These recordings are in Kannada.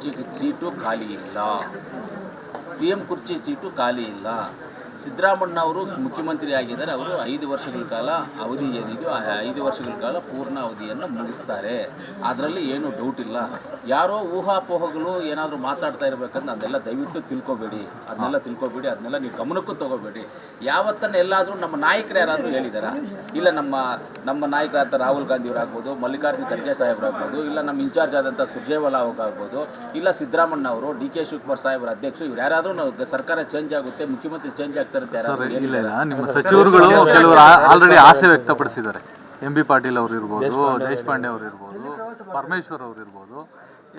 ಕುರ್ಚಿ ಸೀಟು ಖಾಲಿ ಇಲ್ಲ. CM ಕುರ್ಚಿ ಸೀಟು ಖಾಲಿ ಇಲ್ಲ. ಸಿದ್ದರಾಮಣ್ಣ ಅವರು ಮುಖ್ಯಮಂತ್ರಿ ಆಗಿದ್ದಾರೆ. ಅವರು 5 ವರ್ಷಗಳ ಕಾಲ ಅವಧಿ ಏನಿದೆಯೋ ಆ 5 ವರ್ಷಗಳ ಕಾಲ ಪೂರ್ಣ ಅವಧಿಯನ್ನು ಮುಗಿಸ್ತಾರೆ. ಅದರಲ್ಲಿ ಏನೂ ಡೌಟ್ ಇಲ್ಲ. ಯಾರೋ ಊಹಾಪೋಹಗಳು ಏನಾದರೂ ಮಾತಾಡ್ತಾ ಇರಬೇಕಂದ್ರೆ ಅದನ್ನೆಲ್ಲ ದಯವಿಟ್ಟು ತಿಳ್ಕೊಬೇಡಿ. ಅದನ್ನೆಲ್ಲ ನೀವು ಗಮನಕ್ಕೂ ತೊಗೋಬೇಡಿ. ಯಾವತ್ತನ್ನು ಎಲ್ಲಾದರೂ ನಮ್ಮ ನಾಯಕರು ಯಾರಾದರೂ ಹೇಳಿದಾರಾ? ಇಲ್ಲ ನಮ್ಮ ನಾಯಕರಾದ ರಾಹುಲ್ ಗಾಂಧಿ ಅವರಾಗ್ಬೋದು, ಮಲ್ಲಿಕಾರ್ಜುನ ಖರ್ಗೆ ಸಾಹೇಬರಾಗ್ಬೋದು, ಇಲ್ಲ ನಮ್ಮ ಇನ್ಚಾರ್ಜ್ ಆದಂಥ ಸುರ್ಜೇವಾಲಾ ಆಗ್ಬೋದು, ಇಲ್ಲ ಸಿದ್ದರಾಮಣ್ಣ ಅವರು, DK ಶಿವಕುಮಾರ್ ಸಾಹೇಬರ ಅಧ್ಯಕ್ಷರು, ಇವ್ರು ಯಾರಾದರೂ ಸರ್ಕಾರ ಚೇಂಜ್ ಆಗುತ್ತೆ, ಮುಖ್ಯಮಂತ್ರಿ ಚೇಂಜ್ ಆಗ್ತಾರೆ ಅಂತ ಇಲ್ಲ. ನಿಮ್ಮ ಸಚಿವರುಗಳು ಕೆಲವರು ಆಲ್ರೆಡಿ ಆಸೆ ವ್ಯಕ್ತಪಡಿಸಿದ್ದಾರೆ. MB ಪಾಟೀಲ್ ಅವರು ಇರ್ಬೋದು, ದೇಶಪಾಂಡೆ ಅವರು ಇರ್ಬೋದು, ಪರಮೇಶ್ವರ್ ಅವರು ಇರ್ಬೋದು,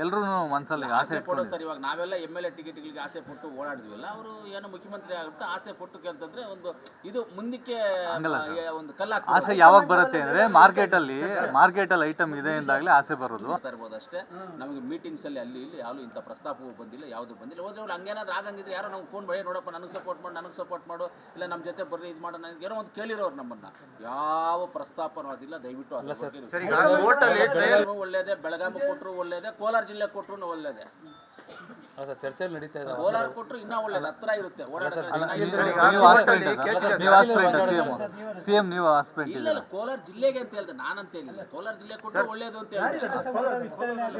ಎಲ್ಲರೂ ಮನಸ್ಸಲ್ಲಿ ಆಸೆ ಪಡೋ ಸರ್. ಇವಾಗ ನಾವೆಲ್ಲ MLA ಟಿಕೆಟ್ಗಳಿಗೆ ಆಸೆ ಪಟ್ಟು ಓಡಾಡಿದ್ವಿಲ್ಲ. ಅವರು ಏನೋ ಮುಖ್ಯಮಂತ್ರಿ ಆಗುತ್ತೆ ಆಸೆ ಪಟ್ಟು ಅಂತಂದ್ರೆ ಒಂದು ಇದು ಮುಂದಕ್ಕೆ ಒಂದು ಕಲ್ಲಾಗ್ತದೆ. ಆಸೆ ಯಾವಾಗ ಬರುತ್ತೆ ಅಂದ್ರೆ ಮಾರ್ಕೆಟಲ್ಲಿ ಐಟಮ್ ಇದೆ ಎಂದಾಗಲೇ ಆಸೆ ಬರೋದು. ಇರ್ಬೋದು ಅಷ್ಟೇ. ನಮಗೆ ಮೀಟಿಂಗ್ಸ್ ಅಲ್ಲಿ ಅಲ್ಲಿ ಇಲ್ಲಿ ಯಾವುದು ಇಂಥ ಪ್ರಸ್ತಾಪವೂ ಬಂದಿಲ್ಲ, ಯಾವುದು ಬಂದಿಲ್ಲ. ಹೋದ್ರೆ ಹಂಗೇನಾದ್ರು ಆಗಂಗಿದ್ರೆ ಯಾರೋ ನಮ್ಗೆ ಫೋನ್ ಮಾಡಿ ನೋಡಪ್ಪ ನನಗೆ ಸಪೋರ್ಟ್ ಮಾಡು ಇಲ್ಲ ನಮ್ಮ ಜೊತೆ ಬರ್ರಿ ಇದು ಮಾಡೋ ನನಗೆ ಏನೋ ಒಂದು ಕೇಳಿರೋರು ನಮ್ಮನ್ನ. ಯಾವ ಪ್ರಸ್ತಾಪನೂ ಅದಿಲ್ಲ. ದಯವಿಟ್ಟು ಒಳ್ಳೇದೇ, ಬೆಳಗಾವಿ ಕೊಟ್ಟರು ಒಳ್ಳೇದೇ, ಕೋಲಾರ ಜಿಲ್ಲೆ ಕೊಟ್ಟರು ಒಳ್ಳೇದೇ. ಚರ್ಚೆ ನಡೀತಾ ಇದೆ. ಕೋಲಾರ ಕೊಟ್ಟರು ಇನ್ನೂ ಒಳ್ಳೇದು, ಹತ್ರ ಇರುತ್ತೆ ಇಲ್ಲ. ಕೋಲಾರ ಜಿಲ್ಲೆಗೆ ಅಂತ ಹೇಳಿದೆ, ನಾನಂತ ಹೇಳಿಲ್ಲ. ಕೋಲಾರ ಜಿಲ್ಲೆ ಕೊಟ್ಟರು ಒಳ್ಳೇದು ಅಂತ ಹೇಳಿದೆ.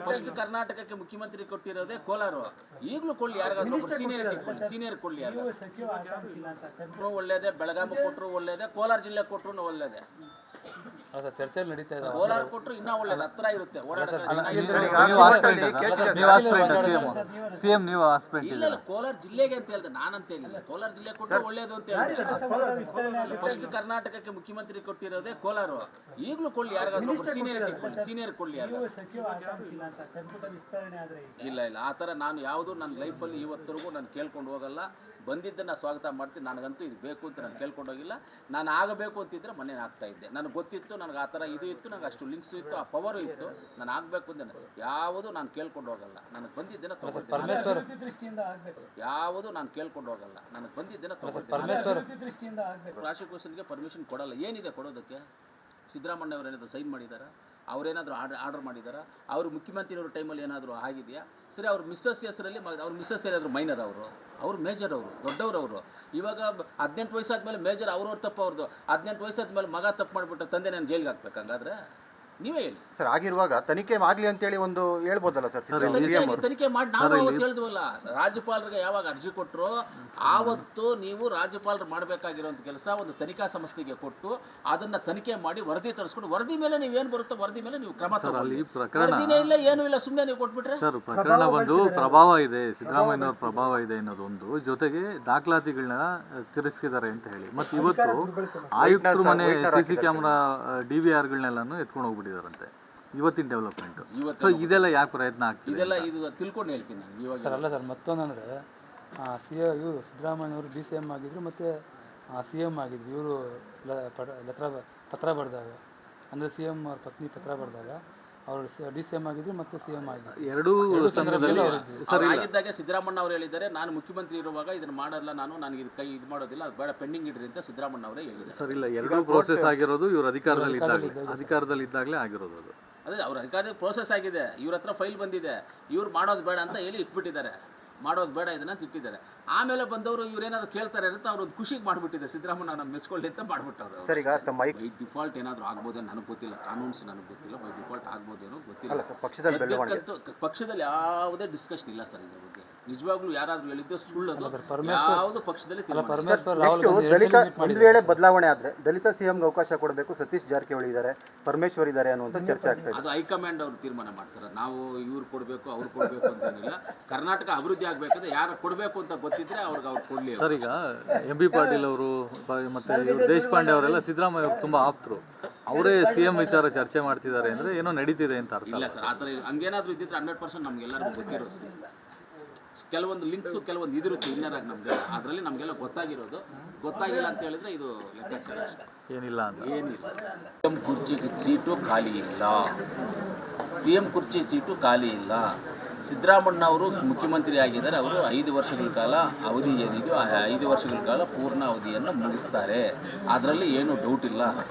ಫಸ್ಟ್ ಕರ್ನಾಟಕಕ್ಕೆ ಮುಖ್ಯಮಂತ್ರಿ ಕೊಟ್ಟಿರೋದೇ ಕೋಲಾರ. ಈಗಲೂ ಕೊಳ್ಳಿ ಯಾರಿಗಾದ್ರು ಸೀನಿಯರ್ ಕೊಳ್ಳಿ ಯಾರಿಗಾದ್ರು ಒಳ್ಳೇದೇ, ಬೆಳಗಾವಿ ಕೊಟ್ಟರು ಒಳ್ಳೇದೇ, ಕೋಲಾರ ಜಿಲ್ಲೆ ಕೊಟ್ಟರು ಒಳ್ಳೇದೇ. ಚರ್ಚೆ ನಡೀತಾ ಇದೆ. ಕೋಲಾರ ಕೊಟ್ಟರು ಇನ್ನೂ ಒಳ್ಳೇದು, ಹತ್ರ ಇರುತ್ತೆ ಇಲ್ಲ. ಕೋಲಾರ ಜಿಲ್ಲೆಗೆ ಅಂತ ಹೇಳಿದೆ, ನಾನಂತ ಹೇಳಿಲ್ಲ. ಕೋಲಾರ ಜಿಲ್ಲೆ ಕೊಟ್ಟರು ಒಳ್ಳೇದು ಅಂತ ಹೇಳಿದೆ. ಫಸ್ಟ್ ಕರ್ನಾಟಕಕ್ಕೆ ಮುಖ್ಯಮಂತ್ರಿ ಕೊಟ್ಟಿರೋದೇ ಕೋಲಾರ. ಈಗಲೂ ಕೊಳ್ಳಿ ಯಾರಿಗಾದ್ರು ಸೀನಿಯರ್ ಕೊಳ್ಳಿ ಯಾರಿಗಾದ್ರು ಇಲ್ಲ. ಆ ಥರ ನಾನು ಯಾವುದು ನನ್ನ ಲೈಫಲ್ಲಿ ಇವತ್ತರೆಗೂ ನಾನು ಕೇಳ್ಕೊಂಡು ಹೋಗಲ್ಲ. ಬಂದಿದ್ದನ್ನು ಸ್ವಾಗತ ಮಾಡ್ತೀನಿ. ನನಗಂತೂ ಇದು ಬೇಕು ಅಂತ ನಾನು ಕೇಳ್ಕೊಂಡು ಹೋಗಿಲ್ಲ. ನಾನು ಆಗಬೇಕು ಅಂತಿದ್ರೆ ಮನೆ ಆಗ್ತಾ ಇದ್ದೆ. ನನಗೆ ಗೊತ್ತಿತ್ತು, ನನಗೆ ಆ ಥರ ಇದು ಇತ್ತು, ನನಗೆ ಅಷ್ಟು ಲಿಂಕ್ಸ್ ಇತ್ತು, ಆ ಪವರು ಇತ್ತು. ನಾನು ಆಗಬೇಕು ಅಂತ ಯಾವುದು ನಾನು ಕೇಳ್ಕೊಂಡು ಹೋಗಲ್ಲ. ನನಗೆ ಬಂದಿದ್ದನ್ನು ತಗೊಳ್ತೀನಿ. ಯಾವುದು ನಾನು ಕೇಳ್ಕೊಂಡು ಹೋಗಲ್ಲ. ನನಗೆ ಬಂದಿದ್ದನ್ನು ತಗೊಳ್ತೀನಿ. ಪ್ರಾಸಿಕ್ಯೂಷನ್ಗೆ ಪರ್ಮಿಷನ್ ಕೊಡಲ್ಲ. ಏನಿದೆ ಕೊಡೋದಕ್ಕೆ? ಸಿದ್ದರಾಮಣ್ಣ ಅವರು ಏನಾದರೂ ಸೈನ್ ಮಾಡಿದಾರಾ? ಅವರೇನಾದರೂ ಆರ್ಡರ್ ಮಾಡಿದಾರಾ? ಅವರು ಮುಖ್ಯಮಂತ್ರಿಯವ್ರ ಟೈಮಲ್ಲಿ ಏನಾದರೂ ಆಗಿದೆಯಾ? ಸರಿ, ಅವ್ರ ಮಿಸ್ಸಸ್ ಹೆಸರಲ್ಲಿ ಅವ್ರ ಮಿಸ್ಸಸ್ ಏನಾದರೂ ಮೈನರ್, ಅವರು ಮೇಜರ್, ದೊಡ್ಡವರು. ಇವಾಗ 18 ವಯಸ್ಸಾದ್ಮೇಲೆ ಮೇಜರ್ ಅವ್ರವ್ರ ತಪ್ಪು ಅವ್ರದ್ದು. 18 ವಯಸ್ಸಾದ್ಮೇಲೆ ಮಗ ತಪ್ಪು ಮಾಡಿಬಿಟ್ರೆ ತಂದೆ ನಾನು ಜೈಲಿಗೆ ಹಾಕ್ಬೇಕು. ಹಂಗಾದ್ರೆ ನೀವೇ ಹೇಳಿ ಸರ್. ಆಗಿರುವಾಗ ತನಿಖೆ ಆಗಲಿ ಅಂತೇಳಿ ಒಂದು ಹೇಳ್ಬೋದಲ್ಲ ಸರ್? ತನಿಖೆ ಮಾಡಿ ನಾವು ಅವತ್ತು ಹೇಳಿದ್ವಲ್ಲ, ರಾಜ್ಯಪಾಲರಿಗೆ ಯಾವಾಗ ಅರ್ಜಿ ಕೊಟ್ಟರು ಆವತ್ತು ನೀವು ರಾಜ್ಯಪಾಲರು ಮಾಡಬೇಕಾಗಿರೋಂಥ ಕೆಲಸ ಒಂದು ತನಿಖಾ ಸಂಸ್ಥೆಗೆ ಕೊಟ್ಟು ಅದನ್ನು ತನಿಖೆ ಮಾಡಿ ವರದಿ ತರಿಸ್ಕೊಂಡು ವರದಿ ಮೇಲೆ ನೀವೇನು ಬರುತ್ತೋ ವರದಿ ಮೇಲೆ ನೀವು ಕ್ರಮ ತಗೊಳ್ಳಿ. ವರದಿನೇ ಇಲ್ಲ, ಏನೂ ಇಲ್ಲ, ಸುಮ್ಮನೆ ನೀವು ಕೊಟ್ಬಿಟ್ರೆ. ಸರ್, ಪ್ರಕರಣ ಬಂದು ಪ್ರಭಾವ ಇದೆ, ಸಿದ್ದರಾಮಯ್ಯನವ್ರ ಪ್ರಭಾವ ಇದೆ ಅನ್ನೋದೊಂದು, ಜೊತೆಗೆ ದಾಖಲಾತಿಗಳನ್ನ ತಿರಸ್ಕಿದ್ದಾರೆ ಅಂತ ಹೇಳಿ, ಮತ್ತು ಇವತ್ತು ಆಯುಕ್ತರು ಮನೆ CC ಕ್ಯಾಮ್ರಾ DVRಗಳನ್ನೆಲ್ಲಾನು ಎತ್ಕೊಂಡು ಹೋಗ್ಬಿಟ್ಟು ಇವತ್ತಿನ ಡೆವಲಪ್ಮೆಂಟ್. ಸೊ ಇದೆಲ್ಲ ಯಾಕೆ ಪ್ರಯತ್ನ ಆಗ್ತದೆ? ಇದೆಲ್ಲ ಇದು ತಿಳ್ಕೊಂಡು ಹೇಳ್ತೀನಿ ನಾನು ಇವಾಗ. ಸರ್ ಅಲ್ಲ ಸರ್, ಮತ್ತೊಂದಂದರೆ ಇವರು ಸಿದ್ದರಾಮಯ್ಯವರು DCM ಆಗಿದ್ರು ಮತ್ತು CM ಆಗಿದ್ರು. ಇವರು ಪತ್ರ ಬರೆದಾಗ ಅಂದರೆ CM ಅವ್ರ ಪತ್ನಿ ಪತ್ರ ಬರೆದಾಗ ಅವರು DCM ಆಗಿದ್ರು ಮತ್ತು CM ಆಗಿದ್ರು. ಎರಡೂ ಸಂದರ್ಭದಲ್ಲಿ ಆಗಿದ್ದಾಗ ಸಿದ್ದರಾಮಣ್ಣ ಅವರು ಹೇಳಿದ್ದಾರೆ, ನಾನು ಮುಖ್ಯಮಂತ್ರಿ ಇರುವಾಗ ಇದನ್ನು ಮಾಡಲ್ಲ, ನನಗೆ ಕೈ ಇದು ಮಾಡೋದಿಲ್ಲ, ಅದು ಬೇಡ, ಪೆಂಡಿಂಗ್ ಇಡ್ರಿ ಅಂತ ಸಿದ್ದರಾಮಣ್ಣ ಅವರೇ ಹೇಳಿದ್ದಾರೆ. ಸರ್, ಇಲ್ಲ, ಎರಡೂ ಪ್ರೋಸೆಸ್ ಆಗಿರೋದು ಇವರು ಅಧಿಕಾರದಲ್ಲಿ ಇದ್ದಾಗಲೇ ಆಗಿರೋದು. ಅದೇ ಅವ್ರ ಅಧಿಕಾರದ ಪ್ರೋಸೆಸ್ ಆಗಿದೆ, ಇವ್ರ ಹತ್ರ ಫೈಲ್ ಬಂದಿದೆ, ಇವ್ರು ಮಾಡೋದು ಬೇಡ ಅಂತ ಹೇಳಿ ಇಟ್ಬಿಟ್ಟಿದ್ದಾರೆ. ಮಾಡೋದು ಬೇಡ ಇದನ್ನ ಇಟ್ಟಿದ್ದಾರೆ. ಆಮೇಲೆ ಬಂದವರು ಇವ್ರೇನಾದ್ರು ಕೇಳ್ತಾರೆ ಅಂತ ಅವ್ರು ಖುಷಿಗೆ ಮಾಡಿಬಿಟ್ಟಿದ್ದಾರೆ. ಸಿದ್ದರಾಮಣ್ಣ ನಮ್ಮ ಮೆಚ್ಕೊಳ್ಳಿ ಅಂತ ಮಾಡಿಬಿಟ್ಟವ್ರು. ಬೈ ಡಿಫಾಲ್ಟ್ ಏನಾದರೂ ಆಗ್ಬೋದೇನೋ ನನಗೆ ಗೊತ್ತಿಲ್ಲ, ಕಾನೂನ್ಸ್ ನನಗೆ ಗೊತ್ತಿಲ್ಲ. ಬೈ ಡಿಫಾಲ್ಟ್ ಆಗ್ಬೋದೇನೋ ಗೊತ್ತಿಲ್ಲ. ಪಕ್ಷದಲ್ಲಿ ಯಾವುದೇ ಡಿಸ್ಕಷನ್ ಇಲ್ಲ ಸರ್ ಇದ್ರ ಬಗ್ಗೆ. ನಿಜವಾಗ್ಲೂ ಯಾರಾದರೂ ಹೇಳಿದ್ದು ಸುಳ್ಳದು, ಯಾವುದು ಪಕ್ಷದಲ್ಲಿ ದಲಿತ ಒಂದು ವೇಳೆ ಬದಲಾವಣೆ ಆದರೆ ದಲಿತ CMಗೆ ಅವಕಾಶ ಕೊಡಬೇಕು, ಸತೀಶ್ ಜಾರಕಿಹೊಳಿ ಇದ್ದಾರೆ, ಪರಮೇಶ್ವರ್ ಇದ್ದಾರೆ ಅನ್ನುವಂಥ ಚರ್ಚೆ ಆಗ್ತಾ ಇದೆ. ಅದು ಹೈಕಮಾಂಡ್ ಅವರು ತೀರ್ಮಾನ ಮಾಡ್ತಾರೆ. ನಾವು ಇವ್ರು ಕೊಡಬೇಕು ಅವ್ರು ಕೊಡಬೇಕು ಅಂತೇನಿಲ್ಲ. ಕರ್ನಾಟಕ ಅಭಿವೃದ್ಧಿ ಆಗಬೇಕಾದ್ರೆ ಯಾರು ಕೊಡಬೇಕು ಅಂತ ಗೊತ್ತಿದ್ರೆ ಅವ್ರಿಗೆ ಅವ್ರು ಕೊಡಲಿ. ಸರ್, ಈಗ MB ಪಾಟೀಲ್ ಅವರು ಮತ್ತು ದೇಶಪಾಂಡೆ ಅವರೆಲ್ಲ ಸಿದ್ದರಾಮಯ್ಯ ಅವರು ತುಂಬ ಆಪ್ತರು. ಅವರೇ CM ವಿಚಾರ ಚರ್ಚೆ ಮಾಡ್ತಿದ್ದಾರೆ ಅಂದರೆ ಏನೋ ನಡೀತಿದೆ ಅಂತ ಅರ್ಥ. ಇಲ್ಲ ಸರ್, ಆ ಥರ ಹಂಗೇನಾದರೂ ಇದ್ದಿದ್ರೆ 100% ನಮಗೆಲ್ಲರಿಗೂ ಗೊತ್ತಿರೋ ಸರ್. ಕೆಲವೊಂದು ಲಿಂಕ್ಸು ಕೆಲವೊಂದು ಇದಿರುತ್ತೆ ಇನ್ನರಾಗಿ ನಮಗೆ, ಅದರಲ್ಲಿ ನಮಗೆಲ್ಲ ಗೊತ್ತಾಗಿರೋದು. ಗೊತ್ತಾಗಿಲ್ಲ ಅಂತ ಹೇಳಿದ್ರೆ ಇದು ಲೆಕ್ಕಾಚಾರ ಅಷ್ಟೇ, ಏನಿಲ್ಲ ಅಂತ. CM ಕುರ್ಚಿ ಸೀಟು ಖಾಲಿ ಇಲ್ಲ. CM ಕುರ್ಚಿ ಸೀಟು ಖಾಲಿ ಇಲ್ಲ. ಸಿದ್ದರಾಮಣ್ಣ ಅವರು ಮುಖ್ಯಮಂತ್ರಿ ಆಗಿದ್ದಾರೆ. ಅವರು 5 ವರ್ಷಗಳ ಕಾಲ ಅವಧಿ ಏನಿದೆಯೋ ಆ 5 ವರ್ಷಗಳ ಕಾಲ ಪೂರ್ಣ ಅವಧಿಯನ್ನು ಮುಗಿಸ್ತಾರೆ. ಅದರಲ್ಲಿ ಏನೂ ಡೌಟ್ ಇಲ್ಲ.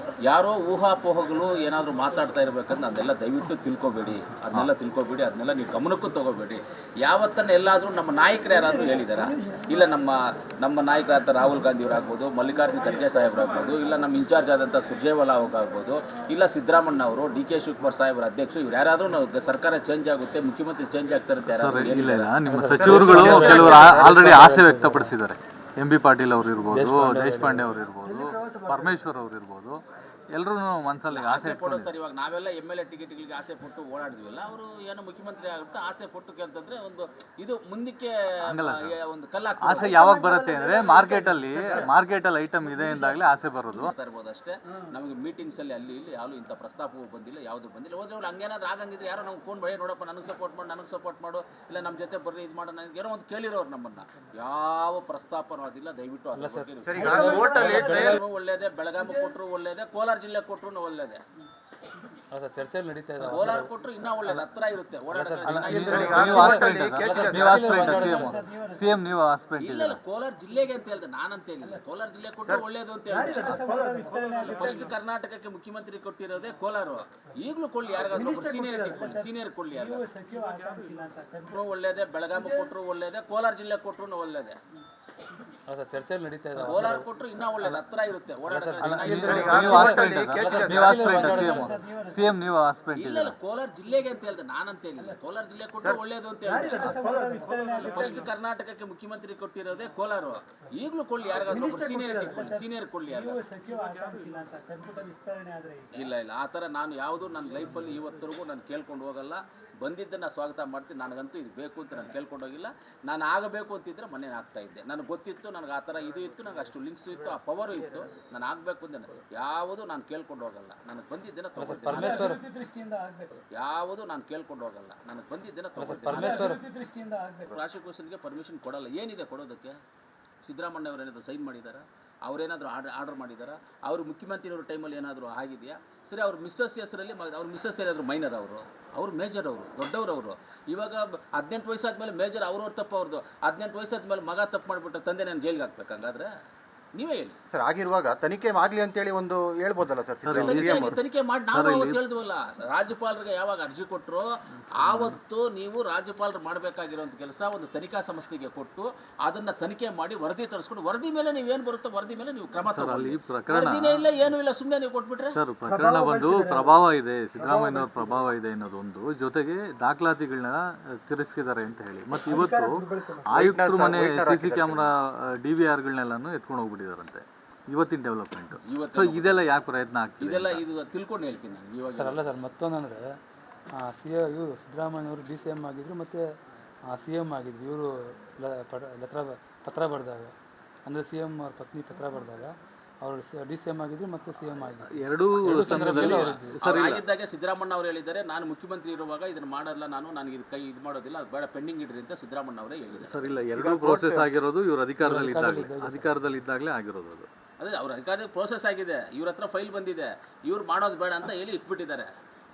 ಯಾರೋ ಊಹಾಪೋಹಗಳು ಏನಾದರೂ ಮಾತಾಡ್ತಾ ಇರಬೇಕಂದ್ರೆ ಅದನ್ನೆಲ್ಲ ದಯವಿಟ್ಟು ತಿಳ್ಕೊಬೇಡಿ, ಅದನ್ನೆಲ್ಲ ನೀವು ಗಮನಕ್ಕೂ ತಗೋಬೇಡಿ. ಯಾವತ್ತನ್ನು ಎಲ್ಲಾದರೂ ನಮ್ಮ ನಾಯಕರು ಯಾರಾದರೂ ಹೇಳಿದಾರಾ? ಇಲ್ಲ ನಮ್ಮ ನಾಯಕರಾದ ರಾಹುಲ್ ಗಾಂಧಿ ಅವರಾಗ್ಬೋದು, ಮಲ್ಲಿಕಾರ್ಜುನ ಖರ್ಗೆ ಸಾಹೇಬರಾಗ್ಬೋದು, ಇಲ್ಲ ನಮ್ಮ ಇನ್ಚಾರ್ಜ್ ಆದಂಥ ಸುರ್ಜೇವಾಲಾ ಆಗ್ಬೋದು, ಇಲ್ಲ ಸಿದ್ದರಾಮಣ್ಣ ಅವರು, DK ಶಿವಕುಮಾರ್ ಸಾಹೇಬರ ಅಧ್ಯಕ್ಷರು, ಇವ್ರು ಯಾರಾದರೂ ಸರ್ಕಾರ ಚೇಂಜ್ ಆಗುತ್ತೆ, ಮುಖ್ಯಮಂತ್ರಿ ಚೇಂಜ್ ಆಗ್ತಾರೆ ಅಂತ ಯಾರಾದರೂ ಹೇಳಿಲ್ಲ? ನಿಮ್ಮ ಸಚಿವರುಗಳು ಕೆಲವರು ಆಲ್ರೆಡಿ ಆಸೆ ವ್ಯಕ್ತಪಡಿಸಿದ್ದಾರೆ. MB ಪಾಟೀಲ್ ಅವರು ಇರ್ಬೋದು, ದೇಶಪಾಂಡೆ ಅವರು ಇರ್ಬೋದು, ಪರಮೇಶ್ವರ್ ಅವರು ಇರ್ಬೋದು, ಎಲ್ಲರೂ ಮನಸ್ಸಲ್ಲಿ ಆಸೆ ಪಡೋ ಸರ್. ಇವಾಗ ನಾವೆಲ್ಲ MLA ಟಿಕೆಟ್ಗಳಿಗೆ ಆಸೆ ಪಟ್ಟು ಓಡಾಡಿದ್ವಿಲ್ಲ, ಅವರು ಏನೋ ಮುಖ್ಯಮಂತ್ರಿ ಆಗುತ್ತೆ ಆಸೆ ಪಟ್ಟು ಅಂತಂದ್ರೆ ಒಂದು ಇದು ಮುಂದಕ್ಕೆ ಒಂದು ಕಲ್ಲ ಆಸೆ ಯಾವಾಗ ಬರುತ್ತೆ ಅಂದ್ರೆ ಮಾರ್ಕೆಟಲ್ಲಿ ಐಟಮ್ ಇದೆ ಎಂದಾಗಲೇ ಆಸೆ ಬರೋದು ಇರ್ಬೋದು ಅಷ್ಟೇ. ನಮಗೆ ಮೀಟಿಂಗ್ಸ್ ಅಲ್ಲಿ ಅಲ್ಲಿ ಇಲ್ಲಿ ಯಾವುದು ಇಂಥ ಪ್ರಸ್ತಾಪವೂ ಬಂದಿಲ್ಲ, ಯಾವುದು ಬಂದಿಲ್ಲ. ಹೋದ್ರೆ ಅವ್ರು ಹಂಗೇನಾದ್ರು ಆಗಂಗಿದ್ರೆ ಯಾರೋ ನಮ್ಗೆ ಫೋನ್ ಮಾಡಿ ನೋಡಪ್ಪ ನನಗೆ ಸಪೋರ್ಟ್ ಮಾಡು ಇಲ್ಲ ನಮ್ಮ ಜೊತೆ ಬರ್ರಿ ಇದು ಮಾಡೋ ನನಗೆ ಏನೋ ಒಂದು ಕೇಳಿರೋರು ನಮ್ಮನ್ನ. ಯಾವ ಪ್ರಸ್ತಾಪನೂ ಅದಿಲ್ಲ. ದಯವಿಟ್ಟು ಒಳ್ಳೇದೇ, ಬೆಳಗಾವಿ ಕೊಟ್ಟರು ಒಳ್ಳೇದೇ, ಕೋಲಾರ ಜಿಲ್ಲೆ ಕೊಟ್ಟರು ಒಳ್ಳೇದೇ. ಚರ್ಚೆ ನಡೀತಾ ಇದೆ. ಕೋಲಾರ ಕೊಟ್ಟರು ಇನ್ನೂ ಒಳ್ಳೇದು, ಹತ್ರ ಇರುತ್ತೆ ಸಿಎಂ ನೀವು ಹಾಸ್ಪಿಟಲ್ ಇಲ್ಲ ಕೋಲಾರ ಜಿಲ್ಲೆಗೆ ಅಂತ ಹೇಳ್ದೆ, ನಾನಂತ ಹೇಳಿಲ್ಲ. ಕೋಲಾರ ಜಿಲ್ಲೆ ಕೊಟ್ಟರು ಒಳ್ಳೇದು ಅಂತ ಹೇಳಿದೆ. ಫಸ್ಟ್ ಕರ್ನಾಟಕಕ್ಕೆ ಮುಖ್ಯಮಂತ್ರಿ ಕೊಟ್ಟಿರೋದೇ ಕೋಲಾರ. ಈಗಲೂ ಕೊಳ್ಳಿ, ಯಾರಿಗಾದ್ರೂ ಸೀನಿಯರ್ ಕೊಳ್ಳಿ, ಯಾರು ಒಳ್ಳೇದೇ, ಬೆಳಗಾವಿ ಕೊಟ್ಟರು ಒಳ್ಳೇದೇ, ಕೋಲಾರ ಜಿಲ್ಲೆ ಕೊಟ್ಟರು ಒಳ್ಳೇದೇ. ಚರ್ಚೆ ನಡೀತಾ ಇದೆ. ಕೋಲಾರ ಕೊಟ್ಟರು ಇನ್ನೂ ಒಳ್ಳೇದು, ಹತ್ರ ಇರುತ್ತೆ ಸಿಎಂ ನೀವು ಹಾಸ್ಪಿಟಲ್ ಇಲ್ಲ ಕೋಲಾರ ಜಿಲ್ಲೆಗೆ ಅಂತ ಹೇಳ್ದೆ, ನಾನಂತ ಹೇಳಿಲ್ಲ. ಕೋಲಾರ ಜಿಲ್ಲೆ ಕೊಟ್ಟರು ಒಳ್ಳೇದು ಅಂತ ಹೇಳಿದೆ. ಫಸ್ಟ್ ಕರ್ನಾಟಕಕ್ಕೆ ಮುಖ್ಯಮಂತ್ರಿ ಕೊಟ್ಟಿರೋದೇ ಕೋಲಾರ. ಈಗಲೂ ಕೊಳ್ಳಿ, ಯಾರಿಗಾದ್ರೂ ಸೀನಿಯರ್ ಕೊಳ್ಳಿ, ಯಾರು ಇಲ್ಲ ಆ ಥರ ನಾನು ಯಾವುದು ನನ್ನ ಲೈಫಲ್ಲಿ ಇವತ್ತರೆಗೂ ನಾನು ಕೇಳ್ಕೊಂಡು ಹೋಗಲ್ಲ. ಬಂದಿದ್ದನ್ನು ಸ್ವಾಗತ ಮಾಡ್ತೀನಿ. ನನಗಂತೂ ಇದು ಬೇಕು ಅಂತ ನಾನು ಕೇಳ್ಕೊಂಡು ಹೋಗಿಲ್ಲ. ನಾನು ಆಗಬೇಕು ಅಂತಿದ್ರೆ ಮನೇಲಿ ಆಗ್ತಾ ಇದ್ದೆ. ನನಗೆ ಗೊತ್ತಿತ್ತು, ನನಗೆ ಆ ಥರ ಇದು ಇತ್ತು, ನನಗೆ ಅಷ್ಟು ಲಿಂಕ್ಸ್ ಇತ್ತು, ಆ ಪವರು ಇತ್ತು. ನಾನು ಆಗಬೇಕು ಅಂತ ಯಾವುದು ನಾನು ಕೇಳ್ಕೊಂಡು ಹೋಗಲ್ಲ. ನನಗೆ ಬಂದಿದ್ದನ್ನು ತಗೊಳ್ತೀನಿ. ಯಾವುದು ನಾನು ಕೇಳ್ಕೊಂಡು ಹೋಗಲ್ಲ. ನನಗೆ ಬಂದಿದ್ದನ್ನು ತಗೊಳ್ತೀನಿ. ಪ್ರಾಸಿಕ್ಯೂಷನ್ಗೆ ಪರ್ಮಿಷನ್ ಕೊಡಲ್ಲ. ಏನಿದೆ ಕೊಡೋದಕ್ಕೆ? ಸಿದ್ದರಾಮಣ್ಣ ಅವರು ಏನಾದರೂ ಸೈನ್ ಮಾಡಿದಾರಾ? ಅವರೇನಾದರೂ ಆರ್ಡರ್ ಮಾಡಿದಾರಾ? ಅವರು ಮುಖ್ಯಮಂತ್ರಿಯವ್ರ ಟೈಮಲ್ಲಿ ಏನಾದರೂ ಆಗಿದೆಯಾ? ಸರಿ, ಅವ್ರ ಮಿಸ್ಸಸ್ ಹೆಸರಲ್ಲಿ ಅವ್ರ ಮಿಸ್ಸಸ್ ಏನಾದರೂ ಮೈನರ್, ಅವರು ಮೇಜರ್, ಅವರು ದೊಡ್ಡವರು. ಇವಾಗ 18 ವಯಸ್ಸಾದ್ಮೇಲೆ ಮೇಜರ್ ಅವ್ರವ್ರ ತಪ್ಪು ಅವ್ರದ್ದು. 18 ವಯಸ್ಸಾದ್ಮೇಲೆ ಮಗ ತಪ್ಪು ಮಾಡಿಬಿಟ್ರೆ ತಂದೆ ನಾನು ಜೈಲಿಗೆ ಹಾಕ್ಬೇಕು. ಹಂಗಾದ್ರೆ ನೀವೇ ಹೇಳಿ ಸರ್. ಆಗಿರುವಾಗ ತನಿಖೆ ಆಗಲಿ ಅಂತೇಳಿ ಒಂದು ಹೇಳ್ಬೋದಲ್ಲ ಸರ್? ತನಿಖೆ ಮಾಡಿ ನಾವು ಅವತ್ತು ಹೇಳಿದ್ವಲ್ಲ, ರಾಜ್ಯಪಾಲರಿಗೆ ಯಾವಾಗ ಅರ್ಜಿ ಕೊಟ್ಟರು ಆವತ್ತು ನೀವು ರಾಜ್ಯಪಾಲರು ಮಾಡಬೇಕಾಗಿರೋಂಥ ಕೆಲಸ ಒಂದು ತನಿಖಾ ಸಂಸ್ಥೆಗೆ ಕೊಟ್ಟು ಅದನ್ನ ತನಿಖೆ ಮಾಡಿ ವರದಿ ತರಿಸ್ಕೊಂಡು ವರದಿ ಮೇಲೆ ನೀವೇನು ಬರುತ್ತೋ ವರದಿ ಮೇಲೆ ನೀವು ಕ್ರಮ ತಗೊಳ್ಳಿ. ವರದಿನೇ ಇಲ್ಲ, ಏನೂ ಇಲ್ಲ, ಸುಮ್ಮನೆ ನೀವು ಕೊಟ್ಬಿಟ್ರೆ. ಸರ್, ಪ್ರಕರಣ ಒಂದು ಪ್ರಭಾವ ಇದೆ, ಸಿದ್ದರಾಮಯ್ಯನವ್ರ ಪ್ರಭಾವ ಇದೆ ಅನ್ನೋದೊಂದು, ಜೊತೆಗೆ ದಾಖಲಾತಿಗಳನ್ನ ತಿರಸ್ಕಿದ್ದಾರೆ ಅಂತ ಹೇಳಿ. ಮತ್ತು ಇವತ್ತು ಆಯುಕ್ತರು ಮನೆ CC ಕ್ಯಾಮ್ರಾ DVRಗಳನ್ನೆಲ್ಲನೂ ಎತ್ಕೊಂಡು ಹೋಗ್ಬಿಟ್ಟಿದಾರಂತೆ. ಇವತ್ತಿನ ಡೆವಲಪ್ಮೆಂಟ್. ಸೊ ಇದೆಲ್ಲ ಯಾಕೆ ಪ್ರಯತ್ನ ಆಗ್ತದೆ? ಇದೆಲ್ಲ ಇದು ತಿಳ್ಕೊಂಡು ಹೇಳ್ತೀನಿ ನಾನು ಇವಾಗ. ಸರ್ ಅಲ್ಲ ಸರ್, ಮತ್ತೊಂದಂದರೆ ಇವರು ಸಿದ್ದರಾಮಯ್ಯವರು DCM ಆಗಿದ್ದರು ಮತ್ತು CM ಆಗಿದ್ರು. ಇವರು ಪತ್ರ ಬರೆದಾಗ, ಅಂದರೆ CM ಅವ್ರ ಪತ್ನಿ ಪತ್ರ ಬರೆದಾಗ ಅವರು DCM ಆಗಿದ್ರು ಮತ್ತು CM ಆಗಿದ್ರು. ಎರಡೂ ಸಂದರ್ಭದಲ್ಲಿ ಆಗಿದ್ದಾಗೆ ಸಿದ್ದರಾಮಣ್ಣ ಅವರು ಹೇಳಿದ್ದಾರೆ, ನಾನು ಮುಖ್ಯಮಂತ್ರಿ ಇರುವಾಗ ಇದನ್ನು ಮಾಡಲ್ಲ, ನನಗೆ ಇದು ಕೈ ಇದು ಮಾಡೋದಿಲ್ಲ, ಅದು ಬೇಡ ಪೆಂಡಿಂಗ್ ಇಡ್ರಿ ಅಂತ ಸಿದ್ದರಾಮಣ್ಣ ಅವರೇ ಹೇಳಿದ್ದಾರೆ. ಸರ್ ಇಲ್ಲ, ಎರಡೂ ಪ್ರೋಸೆಸ್ ಆಗಿರೋದು ಇವರು ಅಧಿಕಾರದಲ್ಲಿ ಇದ್ದಾಗಲೇ ಆಗಿರೋದು. ಅದೇ ಅವ್ರ ಅಧಿಕಾರದ ಪ್ರೋಸೆಸ್ ಆಗಿದೆ, ಇವ್ರ ಹತ್ರ ಫೈಲ್ ಬಂದಿದೆ, ಇವ್ರು ಮಾಡೋದು ಬೇಡ ಅಂತ ಹೇಳಿ ಇಟ್ಬಿಟ್ಟಿದ್ದಾರೆ.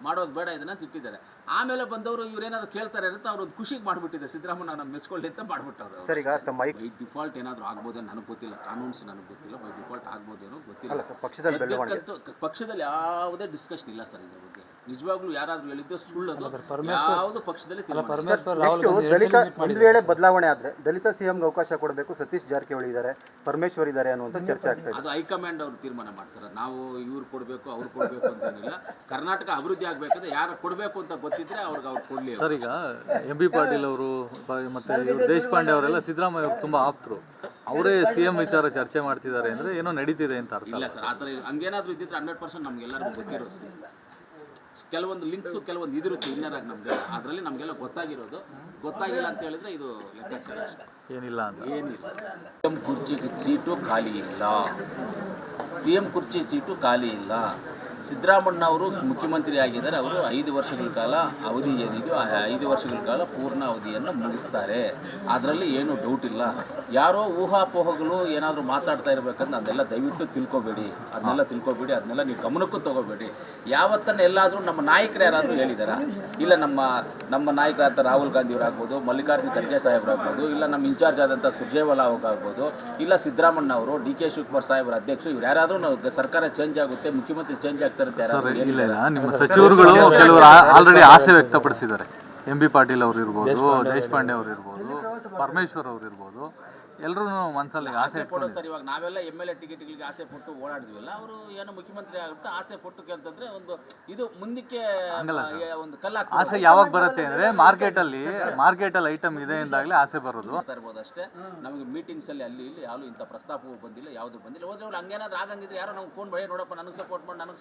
ಮಾಡೋದು ಬೇಡ ಇದನ್ನ ಅಂತ ಇಟ್ಟಿದ್ದಾರೆ. ಆಮೇಲೆ ಬಂದವರು ಇವ್ರೇನಾದ್ರು ಕೇಳ್ತಾರೆ ಅಂತ ಅವ್ರು ಖುಷಿಗೆ ಮಾಡಿಬಿಟ್ಟಿದ್ದಾರೆ. ಸಿದ್ದರಾಮಯ್ಯ ನಮ್ಮ ಮೆಚ್ಕೊಳ್ಳಿ ಅಂತ ಮಾಡಿಬಿಟ್ಟವ್ರು. ಸರ್ ಈಗ ಬೈ ಡಿಫಾಲ್ಟ್ ಏನಾದರೂ ಆಗ್ಬೋದೇನೋ ನನಗೆ ಗೊತ್ತಿಲ್ಲ, ಕಾನೂನ್ಸ್ ನನಗೆ ಗೊತ್ತಿಲ್ಲ. ಬೈ ಡಿಫಾಲ್ಟ್ ಆಗ್ಬೋದೇನೋ ಗೊತ್ತಿಲ್ಲ. ಪಕ್ಷದಲ್ಲಿ ಯಾವುದೇ ಡಿಸ್ಕಷನ್ ಇಲ್ಲ ಸರ್ ಇದ್ರ ಬಗ್ಗೆ. ನಿಜವಾಗ್ಲೂ ಯಾರಾದ್ರೂ ಹೇಳಿದ್ದು ಸುಳ್ಳದು, ಯಾವುದು ಪಕ್ಷದಲ್ಲಿ ದಲಿತ ಒಂದು ವೇಳೆ ಬದಲಾವಣೆ ಆದ್ರೆ ದಲಿತ CMಗೆ ಅವಕಾಶ ಕೊಡಬೇಕು, ಸತೀಶ್ ಜಾರಕಿಹೊಳಿ ಇದ್ದಾರೆ, ಪರಮೇಶ್ವರ್ ಇದ್ದಾರೆ ಅನ್ನುವಂಥ ಚರ್ಚೆ ಆಗ್ತದೆ. ಅದು ಹೈಕಮಾಂಡ್ ಅವರು ತೀರ್ಮಾನ ಮಾಡ್ತಾರೆ. ನಾವು ಇವ್ರು ಕೊಡಬೇಕು ಅವ್ರು ಕೊಡಬೇಕು ಅಂತೇನಿಲ್ಲ. ಕರ್ನಾಟಕ ಅಭಿವೃದ್ಧಿ ಆಗಬೇಕಾದ್ರೆ ಯಾರು ಕೊಡಬೇಕು ಅಂತ ಗೊತ್ತಿದ್ರೆ ಅವ್ರಿಗೆ ಅವ್ರು ಕೊಡಲಿ. ಸರ್ ಈಗ MB ಪಾಟೀಲ್ ಅವರು ಮತ್ತೆ ದೇಶಪಾಂಡೆ ಅವರೆಲ್ಲ ಸಿದ್ದರಾಮಯ್ಯ ಅವರು ತುಂಬಾ ಆಪ್ತರು. ಅವರೇ CM ವಿಚಾರ ಚರ್ಚೆ ಮಾಡ್ತಿದ್ದಾರೆ ಅಂದ್ರೆ ಏನೋ ನಡೀತಿದೆ ಅಂತ ಅರ್ಥ. ಇಲ್ಲ ಸರ್, ಆ ಥರ ಹಂಗೇನಾದರೂ ಇದ್ದಿದ್ರೆ 100% ನಮಗೆಲ್ಲರಿಗೂ ಗೊತ್ತಿರೋ ಸರ್. ಕೆಲವೊಂದು ಲಿಂಕ್ಸು ಕೆಲವೊಂದು ಇದಿರುತ್ತೆ ಇನ್ನರಾಗಿ ನಮಗೆ, ಅದರಲ್ಲಿ ನಮಗೆಲ್ಲ ಗೊತ್ತಾಗಿರೋದು. ಗೊತ್ತಾಗಿಲ್ಲ ಅಂತ ಹೇಳಿದ್ರೆ ಇದು ಲೆಕ್ಕಾಚಾರ ಅಷ್ಟೇ, ಏನಿಲ್ಲ ಅಂತ. ಏನಿಲ್ಲ. CM ಕುರ್ಚಿ ಸೀಟು ಖಾಲಿ ಇಲ್ಲ, CM ಕುರ್ಚಿ ಸೀಟು ಖಾಲಿ ಇಲ್ಲ. ಸಿದ್ದರಾಮಣ್ಣ ಅವರು ಮುಖ್ಯಮಂತ್ರಿ ಆಗಿದ್ದಾರೆ. ಅವರು 5 ವರ್ಷಗಳ ಕಾಲ ಅವಧಿ ಏನಿದೆಯೋ ಆ 5 ವರ್ಷಗಳ ಕಾಲ ಪೂರ್ಣ ಅವಧಿಯನ್ನು ಮುಗಿಸ್ತಾರೆ. ಅದರಲ್ಲಿ ಏನೂ ಡೌಟ್ ಇಲ್ಲ. ಯಾರೋ ಊಹಾಪೋಹಗಳು ಏನಾದರೂ ಮಾತಾಡ್ತಾ ಇರಬೇಕಂದ್ರೆ ಅದನ್ನೆಲ್ಲ ದಯವಿಟ್ಟು ತಿಳ್ಕೊಬೇಡಿ, ಅದನ್ನೆಲ್ಲ ನೀವು ಗಮನಕ್ಕೂ ತಗೋಬೇಡಿ. ಯಾವತ್ತನ್ನ ಎಲ್ಲಾದರೂ ನಮ್ಮ ನಾಯಕರು ಯಾರಾದರೂ ಹೇಳಿದಾರಾ? ಇಲ್ಲ ನಮ್ಮ ನಾಯಕರಾದ ರಾಹುಲ್ ಗಾಂಧಿ ಅವರಾಗ್ಬೋದು, ಮಲ್ಲಿಕಾರ್ಜುನ ಖರ್ಗೆ ಸಾಹೇಬರಾಗ್ಬೋದು, ಇಲ್ಲ ನಮ್ಮ ಇನ್ಚಾರ್ಜ್ ಆದಂಥ ಸುರ್ಜೇವಾಲಾ ಆಗ್ಬೋದು, ಇಲ್ಲ ಸಿದ್ದರಾಮಣ್ಣ ಅವರು, ಡಿ ಕೆ ಶಿವಕುಮಾರ್ ಸಾಹೇಬರ ಅಧ್ಯಕ್ಷರು, ಇವ್ರು ಯಾರಾದರೂ ಸರ್ಕಾರ ಚೇಂಜ್ ಆಗುತ್ತೆ, ಮುಖ್ಯಮಂತ್ರಿ ಚೇಂಜ್ ಆಗ್ತಾರೆ ಅಂತ ಯಾರಾದರೂ ಇಲ್ಲ, ನಿಮ್ಮ ಸಚಿವರುಗಳು ಕೆಲವರು ಆಲ್ರೆಡಿ ಆಸೆ ವ್ಯಕ್ತಪಡಿಸಿದ್ದಾರೆ. ಎಂ ಬಿ ಪಾಟೀಲ್ ಅವರು ಇರ್ಬೋದು, ದೇಶಪಾಂಡೆ ಅವರು ಇರ್ಬೋದು, ಪರಮೇಶ್ವರ್ ಅವರು ಇರ್ಬೋದು, ಎಲ್ಲರೂ ಮನಸ್ಸಲ್ಲಿ ಆಸೆ ಪಡೋ ಸರ್. ಇವಾಗ ನಾವೆಲ್ಲ MLA ಟಿಕೆಟ್ಗಳಿಗೆ ಆಸೆ ಪಟ್ಟು ಓಡಾಡಿದ್ವಿಲ್ಲ, ಅವರು ಏನೋ ಮುಖ್ಯಮಂತ್ರಿ ಆಗುತ್ತೆ ಆಸೆ ಪಟ್ಟು ಕೇಳ್ತಂದ್ರೆ ಒಂದು ಇದು ಮುಂದಕ್ಕೆ ಒಂದು ಕಲ್ಲಾಗ್ತದೆ. ಆಸೆ ಯಾವಾಗ ಬರುತ್ತೆ ಅಂದ್ರೆ ಮಾರ್ಕೆಟಲ್ಲಿ ಐಟಮ್ ಇದೆ ಎಂದಾಗಲೇ ಆಸೆ ಬರೋದು ಇರ್ಬೋದು ಅಷ್ಟೇ. ನಮಗೆ ಮೀಟಿಂಗ್ಸ್ ಅಲ್ಲಿ ಅಲ್ಲಿ ಇಲ್ಲಿ ಯಾವುದು ಇಂಥ ಪ್ರಸ್ತಾಪವೂ ಬಂದಿಲ್ಲ, ಯಾವುದು ಬಂದಿಲ್ಲ. ಹೋದ್ರೆ ಅವ್ರು ಹಂಗೇನಾದ್ರು ಆಗಂಗಿದ್ರೆ ಯಾರೋ ನಮ್ಗೆ ಫೋನ್ ಮಾಡಿ ನೋಡಪ್ಪ ನನಗೆ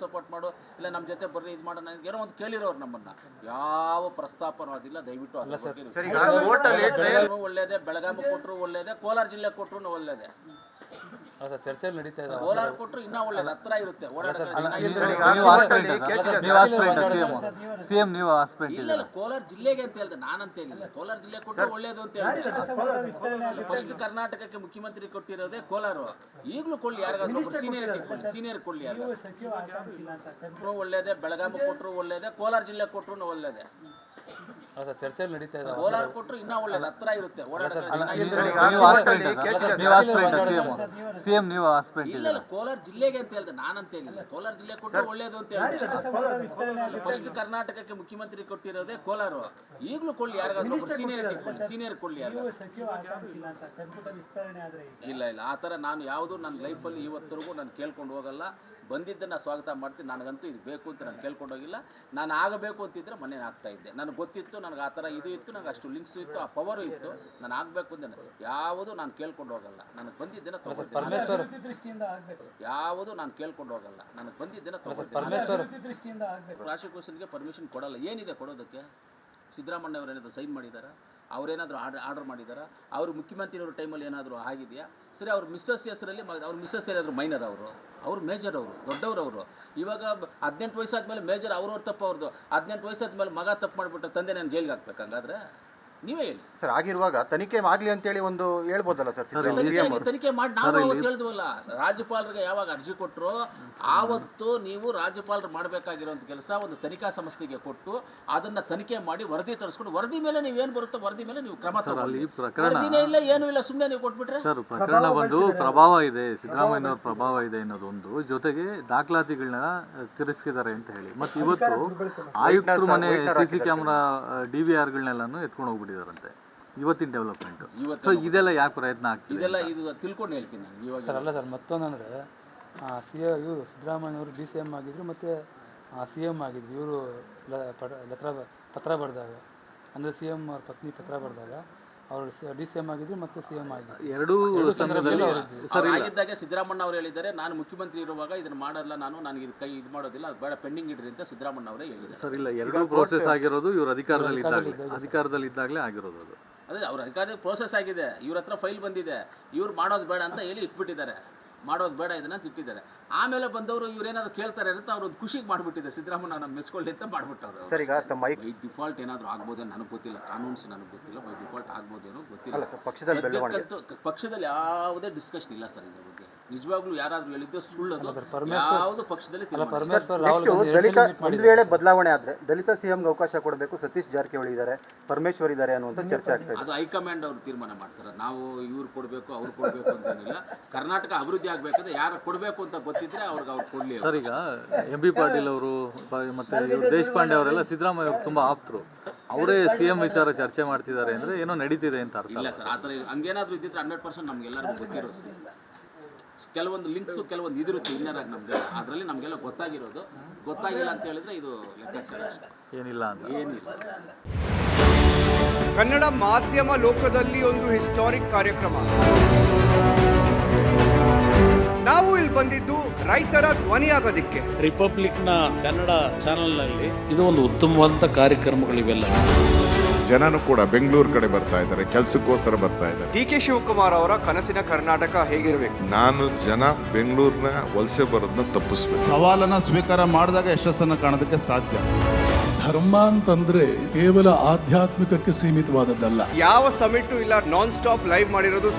ಸಪೋರ್ಟ್ ಮಾಡು, ಇಲ್ಲ ನಮ್ಮ ಜೊತೆ ಬರ್ರಿ ಇದು ಮಾಡೋಣ ಏನೋ ಒಂದು ಕೇಳಿರೋರು ನಮ್ಮನ್ನ. ಯಾವ ಪ್ರಸ್ತಾಪನೂ ಅದಿಲ್ಲ. ದಯವಿಟ್ಟು ಒಳ್ಳೇದೇ, ಬೆಳಗಾವಿ ಕೊಟ್ಟರು ಒಳ್ಳೇದೇ, ಕೋಲಾರ ಜಿಲ್ಲೆ ಕೊಟ್ಟರು ಒಳ್ಳೇದೇ, ಚರ್ಚೆ ನಡೀತಾ ಇದೆ. ಕೋಲಾರ ಕೊಟ್ಟರು ಇನ್ನೂ ಒಳ್ಳೇದು, ಹತ್ರ ಇರುತ್ತೆ ಸಿಎಂ ನೀವು ಆಸ್ಪೆಂಟ್ ಇಲ್ಲ. ಕೋಲಾರ ಜಿಲ್ಲೆಗೆ ಅಂತ ಹೇಳಿದೆ, ನಾನಂತ ಹೇಳಿಲ್ಲ. ಕೋಲಾರ ಜಿಲ್ಲೆ ಕೊಟ್ಟರು ಒಳ್ಳೇದು ಅಂತ ಹೇಳಿದೆ. ಫಸ್ಟ್ ಕರ್ನಾಟಕಕ್ಕೆ ಮುಖ್ಯಮಂತ್ರಿ ಕೊಟ್ಟಿರೋದೇ ಕೋಲಾರ. ಈಗಲೂ ಕೊಳ್ಳಿ, ಯಾರಿಗಾದ್ರೂ ಸೀನಿಯರ್ ಕೊಳ್ಳಿ, ಯಾರಿಗಾದ್ರೂ ಒಳ್ಳೇದೇ, ಬೆಳಗಾವಿ ಕೊಟ್ಟರು ಒಳ್ಳೇದೇ, ಕೋಲಾರ ಜಿಲ್ಲೆ ಕೊಟ್ಟರು ಒಳ್ಳೇದೇ, ಚರ್ಚೆ ನಡೀತಾ ಇದೆ. ಕೋಲಾರ ಕೊಟ್ಟರು ಇನ್ನೂ ಒಳ್ಳೇದು, ಹತ್ರ ಇರುತ್ತೆ ಸಿಎಂ ನೀವು ಆಸ್ಪೆಂಟ್ ಇಲ್ಲ. ಕೋಲಾರ ಜಿಲ್ಲೆಗೆ ಅಂತ ಹೇಳಿದೆ, ನಾನಂತ ಹೇಳಿಲ್ಲ. ಕೋಲಾರ ಜಿಲ್ಲೆ ಕೊಟ್ಟರು ಒಳ್ಳೇದು ಅಂತ ಹೇಳಿದೆ. ಫಸ್ಟ್ ಕರ್ನಾಟಕಕ್ಕೆ ಮುಖ್ಯಮಂತ್ರಿ ಕೊಟ್ಟಿರೋದೇ ಕೋಲಾರ. ಈಗಲೂ ಕೊಳ್ಳಿ, ಯಾರಿಗಾದ್ರೂ ಸೀನಿಯರ್ ಕೊಳ್ಳಿ, ಇಲ್ಲ. ಆ ಥರ ನಾನು ಯಾವುದು ನನ್ನ ಲೈಫಲ್ಲಿ ಇವತ್ತರೆಗೂ ನಾನು ಕೇಳ್ಕೊಂಡು ಹೋಗಲ್ಲ. ಬಂದಿದ್ದನ್ನು ಸ್ವಾಗತ ಮಾಡ್ತೀನಿ. ನನಗಂತೂ ಇದು ಬೇಕು ಅಂತ ನಾನು ಕೇಳ್ಕೊಂಡು ಹೋಗಿಲ್ಲ. ನಾನು ಆಗಬೇಕು ಅಂತಿದ್ರೆ ಮನೆ ಆಗ್ತಾ ಇದ್ದೆ. ನನಗೆ ಗೊತ್ತಿತ್ತು, ನನಗೆ ಆ ಥರ ಇದು ಇತ್ತು, ನನಗೆ ಅಷ್ಟು ಲಿಂಕ್ಸ್ ಇತ್ತು, ಆ ಪವರು ಇತ್ತು. ನಾನು ಆಗಬೇಕು ಅಂತ ಯಾವುದು ನಾನು ಕೇಳ್ಕೊಂಡು ಹೋಗಲ್ಲ. ನನಗೆ ಬಂದಿದ್ದನ್ನು ತಗೊಳ್ತೀನಿ. ಯಾವುದು ನಾನು ಕೇಳ್ಕೊಂಡು ಹೋಗಲ್ಲ. ನನಗೆ ಬಂದಿದ್ದನ್ನು ತಗೊಳ್ತೀನಿ. ಪ್ರಾಸಿಕ್ಯೂಷನ್ಗೆ ಪರ್ಮಿಷನ್ ಕೊಡಲ್ಲ. ಏನಿದೆ ಕೊಡೋದಕ್ಕೆ? ಸಿದ್ದರಾಮಣ್ಣ ಅವರು ಏನಾದರೂ ಸೈನ್ ಮಾಡಿದಾರಾ? ಅವರೇನಾದರೂ ಆರ್ಡರ್ ಮಾಡಿದಾರಾ? ಅವರು ಮುಖ್ಯಮಂತ್ರಿಯವ್ರ ಟೈಮಲ್ಲಿ ಏನಾದರೂ ಆಗಿದೆಯಾ? ಸರಿ, ಅವ್ರ ಮಿಸ್ಸಸ್ ಹೆಸರಲ್ಲಿ ಅವ್ರ ಮಿಸ್ಸಸ್ ಏನಾದರೂ ಮೈನರ್, ಅವರು ಮೇಜರ್, ದೊಡ್ಡವರು. ಇವಾಗ 18 ವಯಸ್ಸಾದ್ಮೇಲೆ ಮೇಜರ್ ಅವ್ರವ್ರ ತಪ್ಪು ಅವ್ರದ್ದು. 18 ವಯಸ್ಸಾದ್ಮೇಲೆ ಮಗ ತಪ್ಪು ಮಾಡಿಬಿಟ್ರೆ ತಂದೆ ನಾನು ಜೈಲಿಗೆ ಹಾಕ್ಬೇಕು. ಹಂಗಾದ್ರೆ ನೀವೇ ಹೇಳಿ ಸರ್. ಆಗಿರುವಾಗ ತನಿಖೆ ಆಗಲಿ ಅಂತೇಳಿ ಒಂದು ಹೇಳ್ಬೋದಲ್ಲ ಸರ್? ತನಿಖೆ ಮಾಡಿ ನಾವು ಅವತ್ತು ಹೇಳಿದ್ವಲ್ಲ, ರಾಜ್ಯಪಾಲರಿಗೆ ಯಾವಾಗ ಅರ್ಜಿ ಕೊಟ್ಟರು ಆವತ್ತು ನೀವು ರಾಜ್ಯಪಾಲರು ಮಾಡಬೇಕಾಗಿರೋಂಥ ಕೆಲಸ ಒಂದು ತನಿಖಾ ಸಂಸ್ಥೆಗೆ ಕೊಟ್ಟು ಅದನ್ನು ತನಿಖೆ ಮಾಡಿ ವರದಿ ತರಿಸ್ಕೊಂಡು ವರದಿ ಮೇಲೆ ನೀವೇನು ಬರುತ್ತೋ ವರದಿ ಮೇಲೆ ನೀವು ಕ್ರಮ ತಗೊಳ್ಳಿ. ವರದಿನೇ ಇಲ್ಲ, ಏನೂ ಇಲ್ಲ, ಸುಮ್ಮನೆ ನೀವು ಕೊಟ್ಬಿಟ್ರೆ. ಸರ್, ಪ್ರಕರಣ ಬಂದು ಪ್ರಭಾವ ಇದೆ, ಸಿದ್ದರಾಮಯ್ಯನವ್ರ ಪ್ರಭಾವ ಇದೆ ಅನ್ನೋದೊಂದು, ಜೊತೆಗೆ ದಾಖಲಾತಿಗಳನ್ನ ತಿರಸ್ಕಿದ್ದಾರೆ ಅಂತ ಹೇಳಿ, ಮತ್ತು ಇವತ್ತು ಆಯುಕ್ತರು ಮನೆ CC ಕ್ಯಾಮ್ರಾ DVRಗಳನ್ನೆಲ್ಲನೂ ಎತ್ಕೊಂಡು ಹೋಗ್ಬಿಟ್ಟಿದ್ದಾರಂತೆ. ಇವತ್ತಿನ ಡೆವಲಪ್ಮೆಂಟ್ ಇದೆಲ್ಲ ಯಾಕೆ ಪ್ರಯತ್ನ ಆಗ್ತಿದೆ? ಇದೆಲ್ಲ ಇದು ತಿಳ್ಕೊಂಡು ಹೇಳ್ತೀನಿ ನಾನು ಇವಾಗ. ಸರ್, ಅಲ್ಲ ಸರ್, ಮತ್ತೊಂದಂದರೆ ಇವರು ಸಿದ್ದರಾಮಯ್ಯವರು DCM ಆಗಿದ್ರು ಮತ್ತು CM ಆಗಿದ್ರು. ಇವರು ಪತ್ರ ಬರೆದಾಗ, ಅಂದರೆ CM ಅವ್ರ ಪತ್ನಿ ಪತ್ರ ಬರೆದಾಗ ಅವರು DCM ಆಗಿದ್ರು ಮತ್ತು CM ಆಗಿದ್ರು. ಎರಡೂ ಸಂದರ್ಭದಲ್ಲಿ ಆಗಿದ್ದಾಗ ಸಿದ್ದರಾಮಣ್ಣ ಅವರು ಹೇಳಿದ್ದಾರೆ, ನಾನು ಮುಖ್ಯಮಂತ್ರಿ ಇರುವಾಗ ಇದನ್ನು ಮಾಡಲ್ಲ, ನನಗೆ ಇದು ಇದು ಮಾಡೋದಿಲ್ಲ, ಅದು ಬೇಡ, ಪೆಂಡಿಂಗ್ ಇಡ್ರಿ ಅಂತ ಸಿದ್ದರಾಮಣ್ಣ ಅವರೇ ಹೇಳಿದ್ದಾರೆ. ಸರ್, ಇಲ್ಲ, ಎರಡೂ ಪ್ರೋಸೆಸ್ ಆಗಿರೋದು ಇವರು ಅಧಿಕಾರದಲ್ಲಿ ಇದ್ದಾಗಲೇ ಆಗಿರೋದು. ಅದು ಅದೇ ಅವ್ರ ಅಧಿಕಾರದ ಪ್ರೋಸೆಸ್ ಆಗಿದೆ, ಇವ್ರ ಹತ್ರ ಫೈಲ್ ಬಂದಿದೆ, ಇವ್ರು ಮಾಡೋದು ಬೇಡ ಅಂತ ಹೇಳಿ ಇಟ್ಬಿಟ್ಟಿದ್ದಾರೆ, ಮಾಡೋದು ಬೇಡ ಇದನ್ನ ಇಟ್ಟಿದ್ದಾರೆ. ಆಮೇಲೆ ಬಂದವರು ಇವ್ರೇನಾದ್ರು ಕೇಳ್ತಾರೆ ಅಂತ ಅವ್ರು ಒಂದು ಖುಷಿಗೆ ಮಾಡಿಬಿಟ್ಟಿದ್ದಾರೆ. ಸಿದ್ದರಾಮಣ್ಣ ನಮ್ಮ ಮೆಚ್ಕೊಳ್ಳಿ ಅಂತ ಮಾಡಿಬಿಟ್ಟವ್ರು. ಸರ್, ಈಗ ಬೈ ಡಿಫಾಲ್ಟ್ ಏನಾದರೂ ಆಗ್ಬೋದೇನೋ ನನಗೆ ಗೊತ್ತಿಲ್ಲ, ಕಾನೂನ್ಸ್ ನನಗೆ ಗೊತ್ತಿಲ್ಲ, ಬೈ ಡಿಫಾಲ್ಟ್ ಆಗ್ಬೋದೇನೋ ಗೊತ್ತಿಲ್ಲ. ಪಕ್ಷದಲ್ಲಿ ಯಾವುದೇ ಡಿಸ್ಕಷನ್ ಇಲ್ಲ ಸರ್ ಇದ್ರ ಬಗ್ಗೆ. ನಿಜವಾಗ್ಲೂ ಯಾರಾದ್ರೂ ಹೇಳಿದ್ದು ಸುಳ್ಳದು, ಯಾವುದು ಪಕ್ಷದಲ್ಲಿ ದಲಿತ ಒಂದು ವೇಳೆ ಬದಲಾವಣೆ ಆದ್ರೆ ದಲಿತ CMಗೆ ಅವಕಾಶ ಕೊಡಬೇಕು, ಸತೀಶ್ ಜಾರಕಿಹೊಳಿ ಇದ್ದಾರೆ, ಪರಮೇಶ್ವರ್ ಇದ್ದಾರೆ ಅನ್ನುವಂಥ ಚರ್ಚೆ ಆಗ್ತದೆ. ಅದು ಹೈಕಮಾಂಡ್ ಅವರು ತೀರ್ಮಾನ ಮಾಡ್ತಾರೆ. ನಾವು ಇವ್ರು ಕೊಡಬೇಕು ಅವ್ರು ಕೊಡಬೇಕು ಅಂತೇನಿಲ್ಲ. ಕರ್ನಾಟಕ ಅಭಿವೃದ್ಧಿ ಆಗಬೇಕಾದ್ರೆ ಯಾರು ಕೊಡಬೇಕು ಅಂತ ಗೊತ್ತಿದ್ರೆ ಅವ್ರಿಗೆ ಅವ್ರು ಕೊಡಲಿ. ಸರ್, ಈಗ MB ಪಾಟೀಲ್ ಅವರು ಮತ್ತೆ ದೇಶಪಾಂಡೆ ಅವರೆಲ್ಲ ಸಿದ್ದರಾಮಯ್ಯ ಅವರು ತುಂಬಾ ಆಪ್ತರು. ಅವರೇ CM ವಿಚಾರ ಚರ್ಚೆ ಮಾಡ್ತಿದ್ದಾರೆ ಅಂದ್ರೆ ಏನೋ ನಡೀತಿದೆ ಅಂತ ಅರ್ಥ. ಇಲ್ಲ ಸರ್, ಆ ಥರ ಹಂಗೇನಾದ್ರೂ ಇದ್ದಿದ್ರೆ 100% ನಮ್ಗೆಲ್ಲರಿಗೂ ಗೊತ್ತಿರೋ ಸರ್. ಕೆಲವೊಂದು ಲಿಂಕ್ಸು ಕೆಲವೊಂದು ಇದಿರುತ್ತೆ ಇನ್ನರಾಗಿ ನಮಗೆ, ಅದರಲ್ಲಿ ನಮಗೆಲ್ಲ ಗೊತ್ತಾಗಿಲ್ಲ ಅಂತ ಹೇಳಿದ್ರೆ ಇದು ಲೆಕ್ಕಾಚಾರ ಅಷ್ಟೇ, ಏನಿಲ್ಲ ಅಂತ. ಏನಿಲ್ಲ. ಕನ್ನಡ ಮಾಧ್ಯಮ ಲೋಕದಲ್ಲಿ ಒಂದು ಹಿಸ್ಟಾರಿಕ್ ಕಾರ್ಯಕ್ರಮ. ನಾವು ಇಲ್ಲಿ ಬಂದಿದ್ದು ರೈತರ ಧ್ವನಿಯಾಗೋದಿಕ್ಕೆ. ರಿಪಬ್ಲಿಕ್ನ ಕನ್ನಡ ಚಾನೆಲ್ನಲ್ಲಿ ಇದು ಒಂದು ಉತ್ತಮವಾದಂಥ ಕಾರ್ಯಕ್ರಮಗಳಿವೆಲ್ಲ. ಜನನು ಕೂಡ ಬೆಂಗಳೂರು ಕಡೆ ಬರ್ತಾ ಇದ್ದಾರೆ, ಕೆಲಸಕ್ಕೋಸ್ಕರ ಬರ್ತಾ ಇದ್ದಾರೆ. ಡಿ ಕೆ ಶಿವಕುಮಾರ್ ಅವರ ಕನಸಿನ ಕರ್ನಾಟಕ ಹೇಗಿರಬೇಕು? ನಾನು ಜನ ಬೆಂಗಳೂರಿನ ವಲಸೆ ಬರೋದನ್ನ ತಪ್ಪಿಸ್ಬೇಕು. ಸವಾಲನ್ನ ಸ್ವೀಕಾರ ಮಾಡಿದಾಗ ಯಶಸ್ಸನ್ನು ಕಾಣೋದಕ್ಕೆ ಸಾಧ್ಯ. ಧರ್ಮ ಅಂತಂದ್ರೆ ಕೇವಲ ಆಧ್ಯಾತ್ಮಿಕಕ್ಕೆ ಸೀಮಿತವಾದದ್ದಲ್ಲ. ಯಾವ ಸಮಿಟು ಇಲ್ಲ, ನಾನ್ ಸ್ಟಾಪ್ ಲೈವ್ ಮಾಡಿರೋದು.